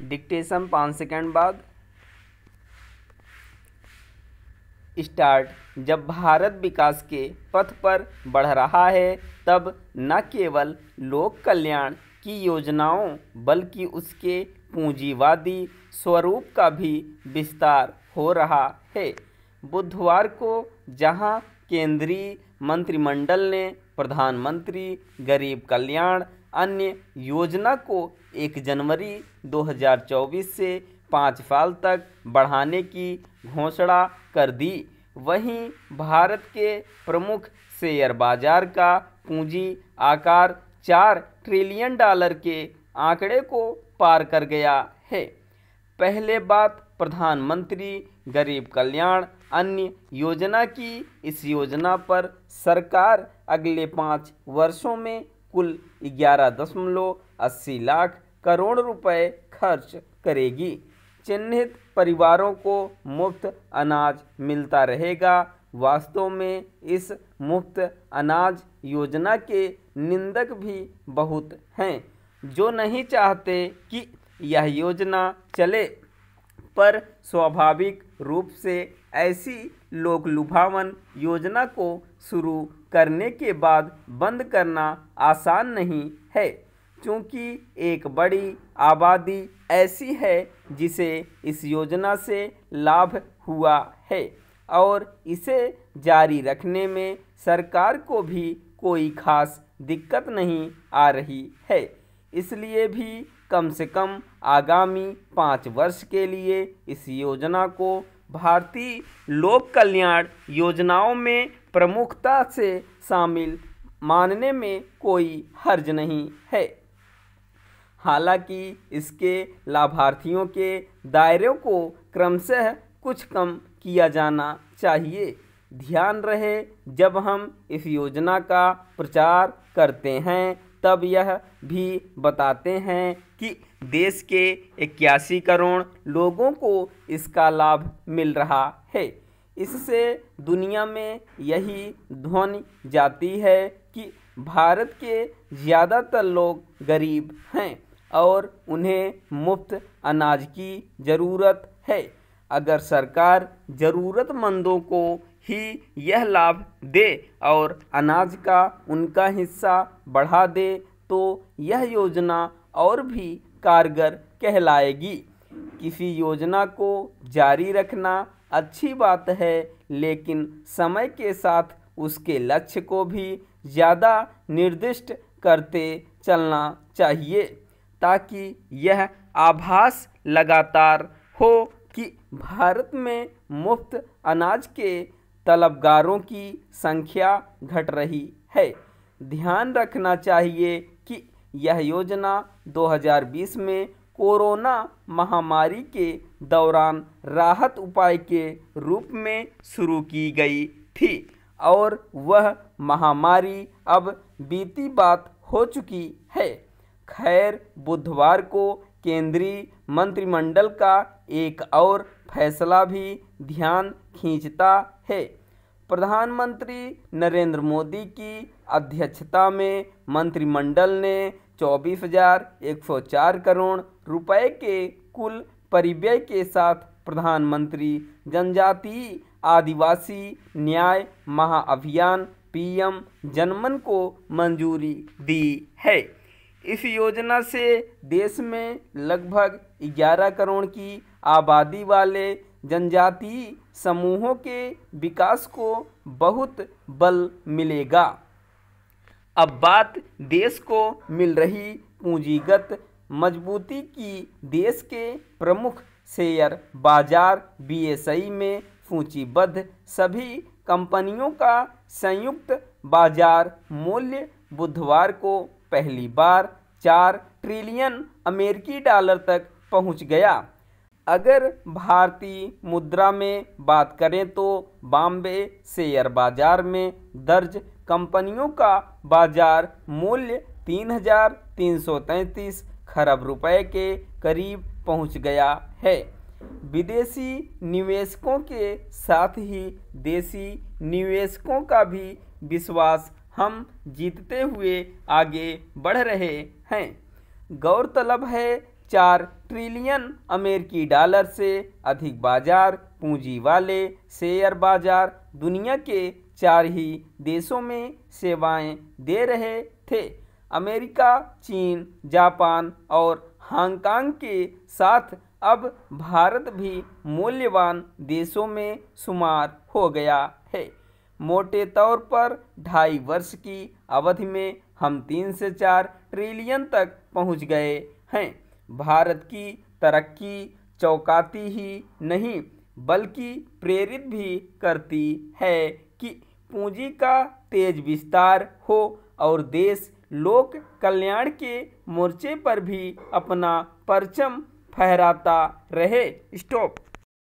Dictation 5 second बाद start. जब भारत विकास के पथ पर बढ़ रहा है तब न केवल लोक कल्याण की योजनाओं बल्कि उसके पूंजीवादी स्वरूप का भी विस्तार हो रहा है। बुधवार को जहां केंद्रीय मंत्रिमंडल ने प्रधानमंत्री गरीब कल्याण अन्न योजना को 1 जनवरी 2024 से 5 साल तक बढ़ाने की घोषणा कर दी, वहीं भारत के प्रमुख शेयर बाजार का पूंजी आकार $4 ट्रिलियन के आंकड़े को पार कर गया है। पहले बात प्रधानमंत्री गरीब कल्याण अन्न योजना की। इस योजना पर सरकार अगले 5 वर्षों में कुल 11.80 लाख करोड़ रुपए खर्च करेगी। चिन्हित परिवारों को मुफ्त अनाज मिलता रहेगा। वास्तव में इस मुफ्त अनाज योजना के निंदक भी बहुत हैं जो नहीं चाहते कि यह योजना चले, पर स्वाभाविक रूप से ऐसी लोक लुभावन योजना को शुरू करने के बाद बंद करना आसान नहीं है, क्योंकि एक बड़ी आबादी ऐसी है जिसे इस योजना से लाभ हुआ है और इसे जारी रखने में सरकार को भी कोई खास दिक्कत नहीं आ रही है। इसलिए भी कम से कम आगामी 5 वर्ष के लिए इस योजना को भारतीय लोक कल्याण योजनाओं में प्रमुखता से शामिल मानने में कोई हर्ज नहीं है। हालांकि इसके लाभार्थियों के दायरे को क्रमशः कुछ कम किया जाना चाहिए। ध्यान रहे, जब हम इस योजना का प्रचार करते हैं तब यह भी बताते हैं कि देश के 81 करोड़ लोगों को इसका लाभ मिल रहा है। इससे दुनिया में यही ध्वनि जाती है कि भारत के ज़्यादातर लोग गरीब हैं और उन्हें मुफ्त अनाज की ज़रूरत है। अगर सरकार ज़रूरतमंदों को ही यह लाभ दे और अनाज का उनका हिस्सा बढ़ा दे तो यह योजना और भी कारगर कहलाएगी। किसी योजना को जारी रखना अच्छी बात है, लेकिन समय के साथ उसके लक्ष्य को भी ज़्यादा निर्दिष्ट करते चलना चाहिए ताकि यह आभास लगातार हो कि भारत में मुफ्त अनाज के तलबगारों की संख्या घट रही है। ध्यान रखना चाहिए कि यह योजना 2020 में कोरोना महामारी के दौरान राहत उपाय के रूप में शुरू की गई थी और वह महामारी अब बीती बात हो चुकी है। खैर, बुधवार को केंद्रीय मंत्रिमंडल का एक और फैसला भी ध्यान खींचता है। प्रधानमंत्री नरेंद्र मोदी की अध्यक्षता में मंत्रिमंडल ने 24,104 करोड़ रुपए के कुल परिव्यय के साथ प्रधानमंत्री जनजातीय आदिवासी न्याय महाअभियान पीएम जनमन को मंजूरी दी है। इस योजना से देश में लगभग 11 करोड़ की आबादी वाले जनजातीय समूहों के विकास को बहुत बल मिलेगा। अब बात देश को मिल रही पूंजीगत मजबूती की। देश के प्रमुख शेयर बाजार बीएसई में सूचीबद्ध सभी कंपनियों का संयुक्त बाजार मूल्य बुधवार को पहली बार $4 ट्रिलियन तक पहुंच गया। अगर भारतीय मुद्रा में बात करें तो बॉम्बे शेयर बाजार में दर्ज कंपनियों का बाजार मूल्य 3,333 खरब रुपए के करीब पहुंच गया है। विदेशी निवेशकों के साथ ही देसी निवेशकों का भी विश्वास हम जीतते हुए आगे बढ़ रहे हैं। गौरतलब है 4 ट्रिलियन अमेरिकी डॉलर से अधिक बाजार पूंजी वाले शेयर बाजार दुनिया के 4 ही देशों में सेवाएं दे रहे थे। अमेरिका, चीन, जापान और हांगकांग के साथ अब भारत भी मूल्यवान देशों में शुमार हो गया है। मोटे तौर पर 2.5 वर्ष की अवधि में हम 3 से 4 ट्रिलियन तक पहुंच गए हैं। भारत की तरक्की चौंकाती ही नहीं बल्कि प्रेरित भी करती है कि पूंजी का तेज विस्तार हो और देश लोक कल्याण के मोर्चे पर भी अपना परचम फहराता रहे। स्टॉप।